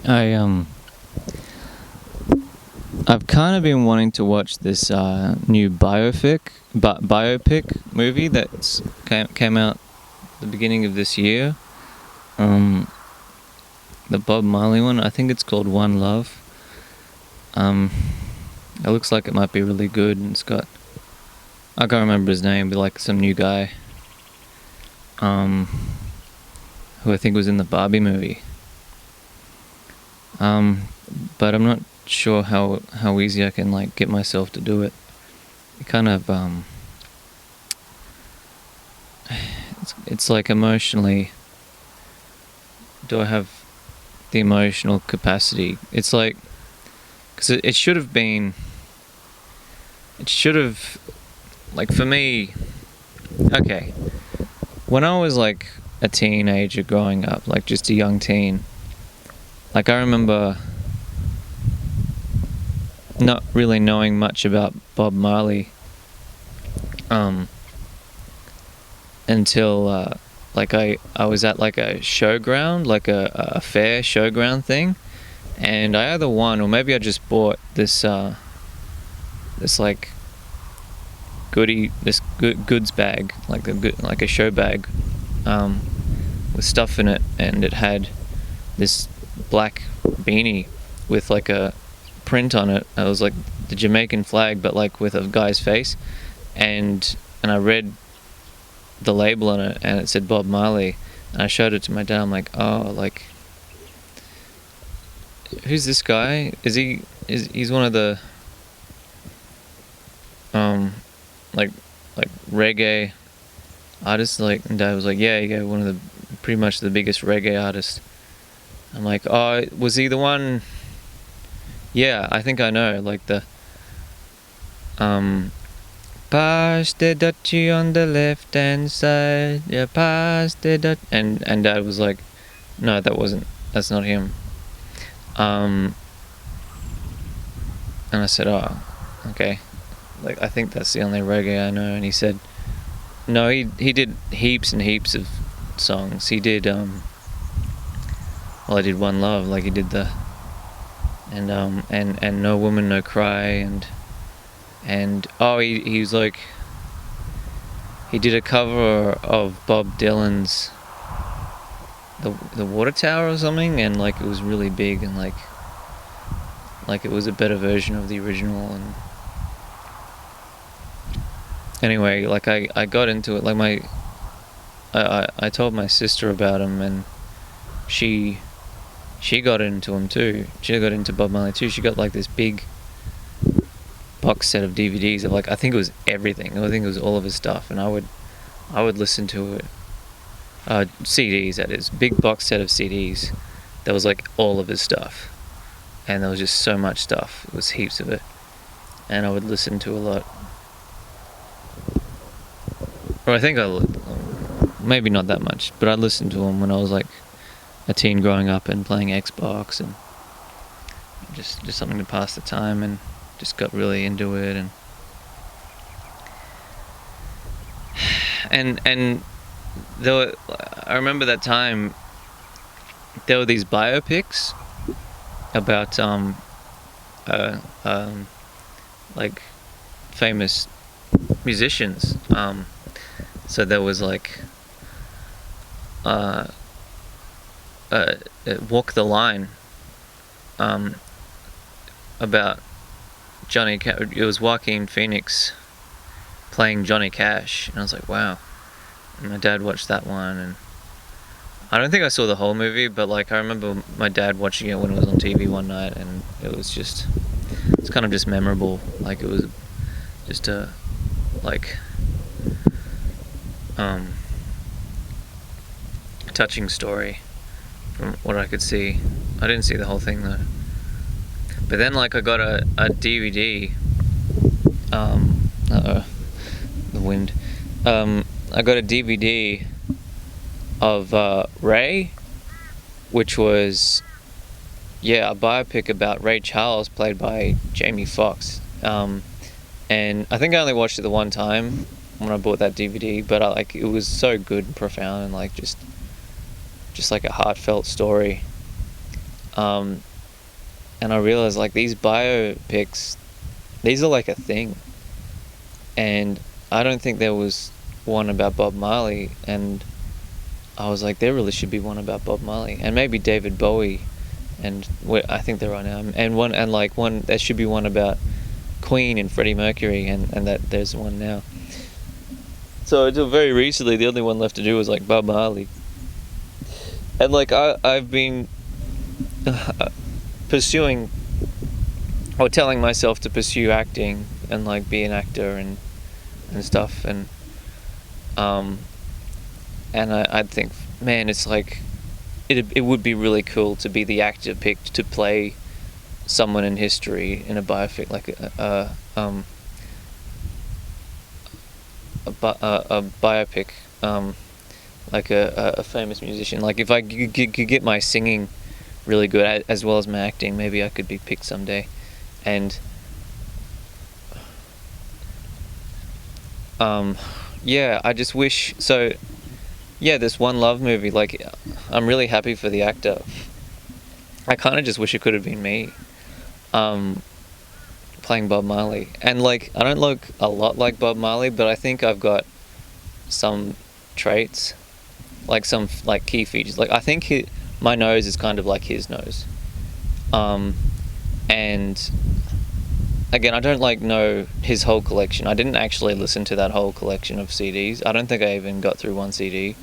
I I've kind of been wanting to watch this new biopic movie that's came out the beginning of this year. Um, the Bob Marley one. I think it's called One Love. Um, it looks like it might be really good. And it's got, I can't remember his name, but like some new guy. Who I think was in the Barbie movie. But I'm not sure how easy I can like get myself to do it. It kind of it's like emotionally. Do I have the emotional capacity? It's like because it should have been. It should have, like for me. Okay, when I was like a teenager growing up, like just a young teen. Like I remember not really knowing much about Bob Marley until like I was at like a showground, like a fair showground thing, and I either won or maybe I just bought this this like goods bag, like like a show bag with stuff in it, and it had this black beanie with like a print on it. It was like the Jamaican flag, but like with a guy's face, and I read the label on it, and it said Bob Marley, and I showed it to my dad. I'm like, oh, like, who's this guy? He's one of the like reggae artists? Like, and Dad was like, yeah, one of the pretty much the biggest reggae artists. I'm like, oh, was he the one? Yeah, I think I know, like the pass the Dutchie on the left hand side, yeah, pass the Dutch, and Dad was like, no, that's not him. And I said, oh, okay, like I think that's the only reggae I know. And he said, no, he did heaps and heaps of songs. He did I did One Love, like he did the and No Woman No Cry, and oh, he was like, he did a cover of Bob Dylan's the Water Tower or something, and like it was really big, and like it was a better version of the original. And anyway, like I got into it, like I told my sister about him, and she got into him too. She got into Bob Marley too. She got like this big box set of DVDs of like, I think it was everything. I think it was all of his stuff, and I would listen to it. CDs, that is, big box set of CDs. That was like all of his stuff, and there was just so much stuff. It was heaps of it, and I would listen to a lot. Or I think maybe not that much, but I listened to him when I was like a teen growing up and playing Xbox, and just something to pass the time, and just got really into it. And there were, I remember that time there were these biopics about like famous musicians. So there was like Walk the Line, about Johnny Cash. It was Joaquin Phoenix playing Johnny Cash, and I was like, wow. And my dad watched that one, and I don't think I saw the whole movie, but like I remember my dad watching it when it was on TV one night, and it's kind of just memorable. Like it was just a like touching story from what I could see. I didn't see the whole thing though. But then like I got a DVD. The wind. I got a DVD of Ray, which was a biopic about Ray Charles, played by Jamie Foxx. And I think I only watched it the one time when I bought that DVD, but it was so good and profound, and like just like a heartfelt story. Um, and I realized like these biopics, these are like a thing. And I don't think there was one about Bob Marley, and I was like, there really should be one about Bob Marley, and maybe David Bowie, and I think there are now, and there should be one about Queen and Freddie Mercury, and that there's one now. So until very recently, the only one left to do was like Bob Marley, and like I've been pursuing, or telling myself to pursue acting and like be an actor and stuff, and I'd think, man, it's like it would be really cool to be the actor picked to play someone in history in a biopic, like a biopic, like a famous musician. Like if I could get my singing really good as well as my acting, maybe I could be picked someday. And yeah, I just wish. So yeah, this One Love movie, like I'm really happy for the actor. I kind of just wish it could have been me playing Bob Marley. And like I don't look a lot like Bob Marley, but I think I've got some traits, like some like key features. Like I think my nose is kind of like his nose. And again, I don't like know his whole collection. I didn't actually listen to that whole collection of CDs. I don't think I even got through one CD,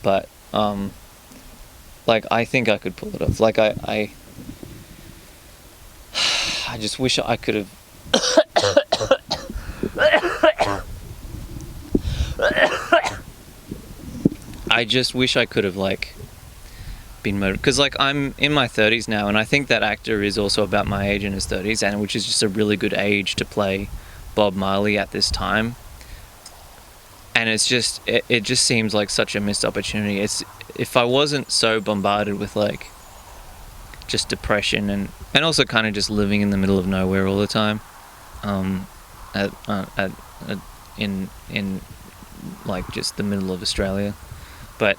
but like I think I could pull it off. Like I just wish I could have. I just wish I could have like been motivated, because like I'm in my 30s now, and I think that actor is also about my age in his 30s, and which is just a really good age to play Bob Marley at this time. And it's just it just seems like such a missed opportunity. It's if I wasn't so bombarded with like just depression and also kind of just living in the middle of nowhere all the time, in like just the middle of Australia, but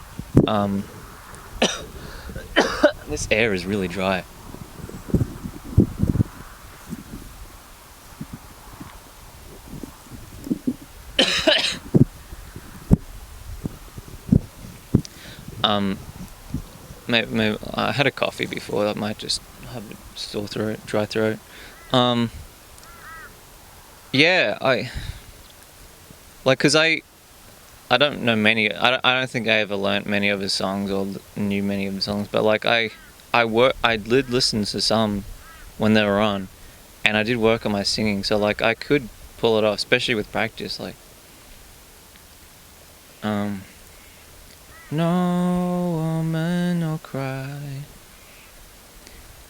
this air is really dry. Maybe I had a coffee before. That might just have a sore throat, dry throat. Yeah, cause I don't know many. I don't think I ever learnt many of his songs or knew many of his songs. But like I did listen to some when they were on, and I did work on my singing. So like I could pull it off, especially with practice. Like, no woman no cry,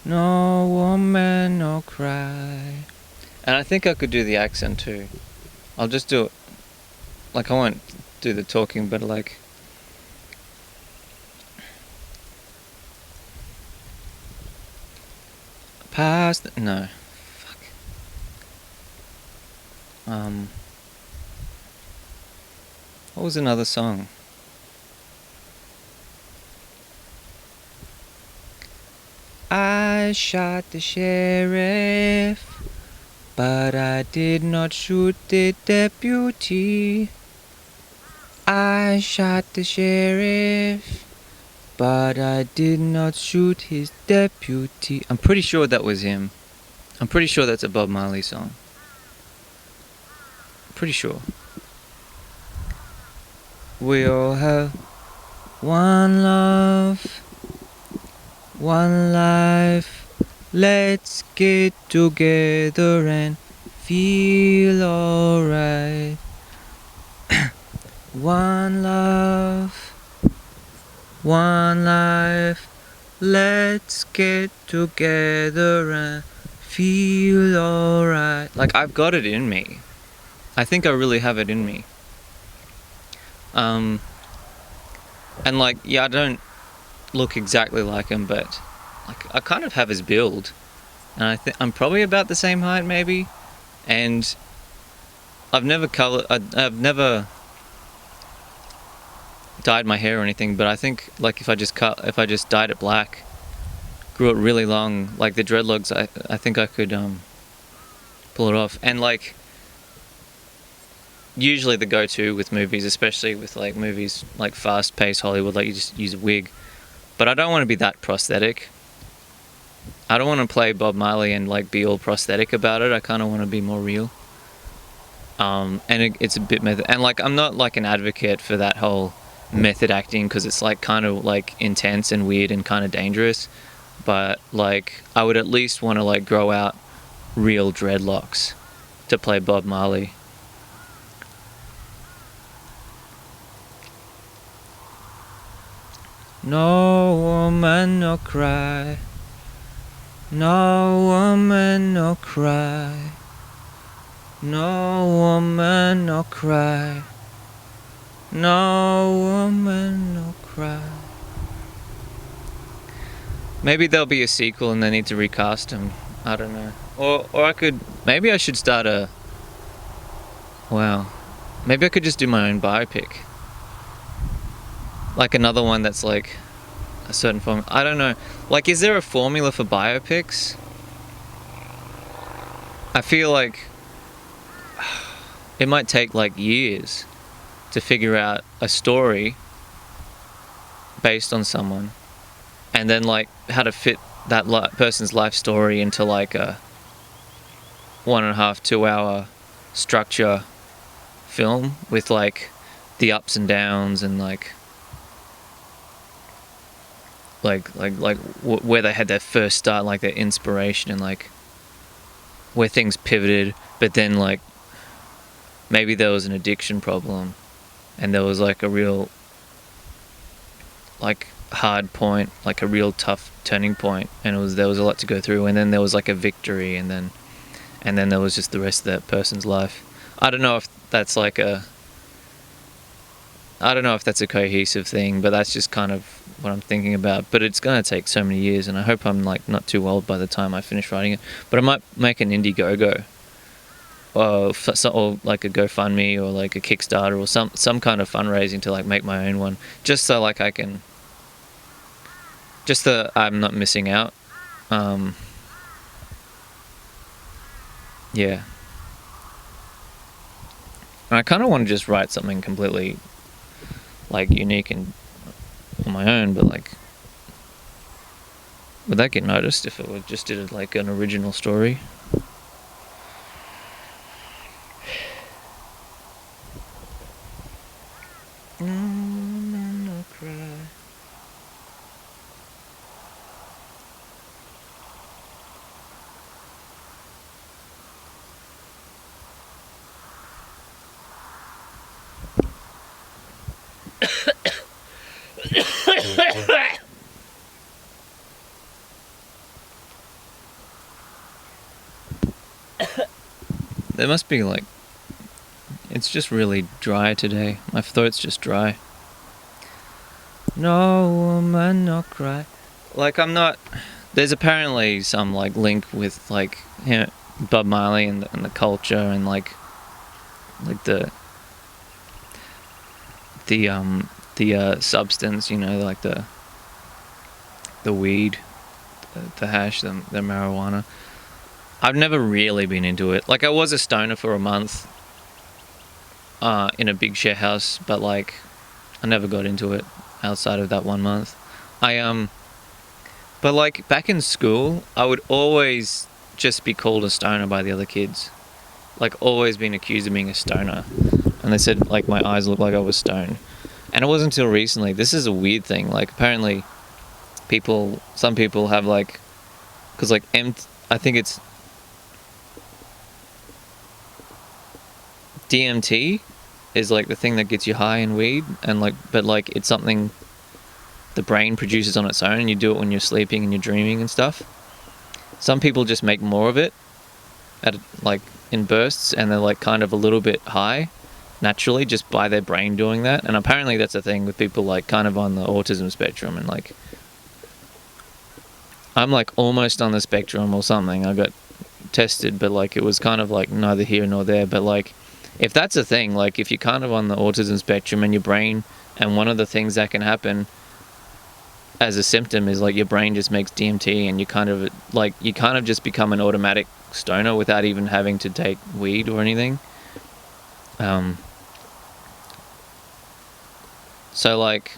no woman no cry. And I think I could do the accent too. I'll just do it. Like I won't do the talking, but like past no fuck. What was another song? I shot the sheriff, but I did not shoot the deputy. I shot the sheriff, but I did not shoot his deputy. I'm pretty sure that was him. I'm pretty sure that's a Bob Marley song. Pretty sure. We all have one love, one life. Let's get together and feel alright. One love, one life. Let's get together and feel alright. Like I've got it in me. I think I really have it in me. And like, yeah, I don't look exactly like him, but like I kind of have his build, and I think I'm probably about the same height, maybe. And I've never dyed my hair or anything, but I think like if I just dyed it black, grew it really long, like the dreadlocks. I think I could pull it off. And like usually the go-to with movies, especially with like movies like fast-paced Hollywood, like you just use a wig. But I don't want to be that prosthetic. I don't want to play Bob Marley and like be all prosthetic about it. I kind of want to be more real. And it's a bit method, and like I'm not like an advocate for that whole method acting because it's like kind of like intense and weird and kind of dangerous. But like I would at least want to like grow out real dreadlocks to play Bob Marley. No woman, no cry. No woman, no cry. No woman, no cry. No woman, no cry. Maybe there'll be a sequel and they need to recast him. I don't know. Or I could... Maybe I should start a... Wow. Maybe I could just do my own biopic. Like another one that's like a certain form. I don't know. Like, is there a formula for biopics? I feel like it might take like years to figure out a story based on someone, and then like how to fit that person's life story into like a 1.5, 2 hour structure film with like the ups and downs and like where they had their first start, like their inspiration, and like where things pivoted, but then like maybe there was an addiction problem and there was like a real like hard point, like a real tough turning point, and there was a lot to go through, and then there was like a victory, and then there was just the rest of that person's life. I don't know if that's a cohesive thing, but that's just kind of what I'm thinking about. But it's gonna take so many years, and I hope I'm like not too old by the time I finish writing it. But I might make an Indiegogo, or like a GoFundMe, or like a Kickstarter, or some kind of fundraising to like make my own one, just so like I can, just so I'm not missing out. Yeah. And I kind of want to just write something completely like unique and on my own, but like, would that get noticed if it just did like an original story? No, no, no, cry. There must be like, it's just really dry today. My throat's just dry. No woman, no cry. Like I'm not. There's apparently some like link with like, you know, Bob Marley and the culture and like the substance, you know, like the weed, the hash, the marijuana. I've never really been into it. Like I was a stoner for a month in a big share house, but like I never got into it outside of that 1 month. But like back in school, I would always just be called a stoner by the other kids. Like always been accused of being a stoner. And they said like my eyes looked like I was stoned. And it wasn't until recently. This is a weird thing. Like apparently some people have like, cause like I think it's DMT is like the thing that gets you high in weed, and like, but like it's something the brain produces on its own, and you do it when you're sleeping and you're dreaming and stuff. Some people just make more of it at like in bursts, and they're like kind of a little bit high naturally just by their brain doing that. And apparently that's a thing with people like kind of on the autism spectrum, and like I'm like almost on the spectrum or something. I got tested, but like it was kind of like neither here nor there. But like if that's a thing, like if you're kind of on the autism spectrum and your brain, and one of the things that can happen as a symptom is like your brain just makes DMT, and you kind of just become an automatic stoner without even having to take weed or anything. So like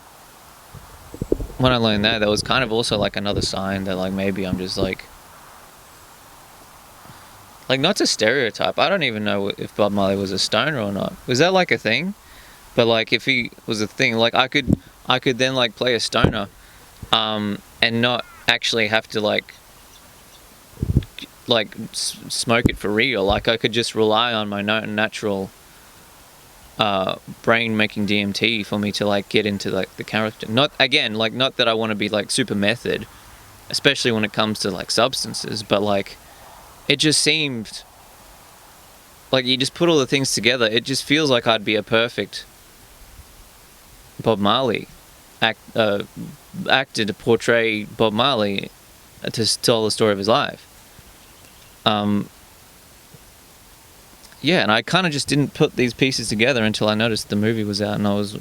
when I learned that was kind of also like another sign that like maybe I'm just like not to stereotype. I don't even know if Bob Marley was a stoner or not. Was that like a thing? But like if he was a thing, like I could then like play a stoner, and not actually have to smoke it for real. Like I could just rely on my natural brain making DMT for me to like get into like the character. Not again, like not that I want to be like super method, especially when it comes to like substances, but like it just seemed like you just put all the things together. It just feels like I'd be a perfect Bob Marley actor to portray Bob Marley, to tell the story of his life. Yeah, and I kind of just didn't put these pieces together until I noticed the movie was out, and I was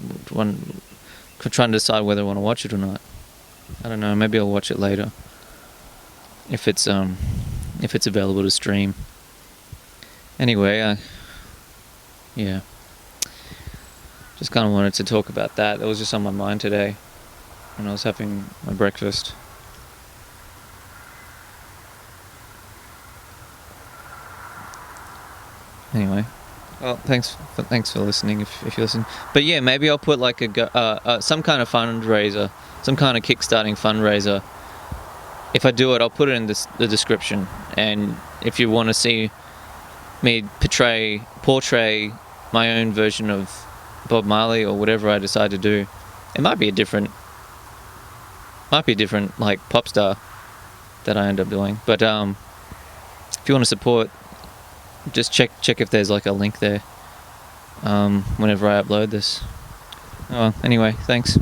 trying to decide whether I want to watch it or not. I don't know. Maybe I'll watch it later if it's available to stream. Anyway, yeah, just kind of wanted to talk about that. That was just on my mind today when I was having my breakfast. Anyway, well, thanks for listening if you listen. But yeah, maybe I'll put like some kind of fundraiser, some kind of kickstarting fundraiser. If I do it, I'll put it in the description. And if you want to see me portray my own version of Bob Marley or whatever I decide to do, it might be a different like pop star that I end up doing. But if you want to support, just check if there's like a link there whenever I upload this. Oh, anyway, thanks.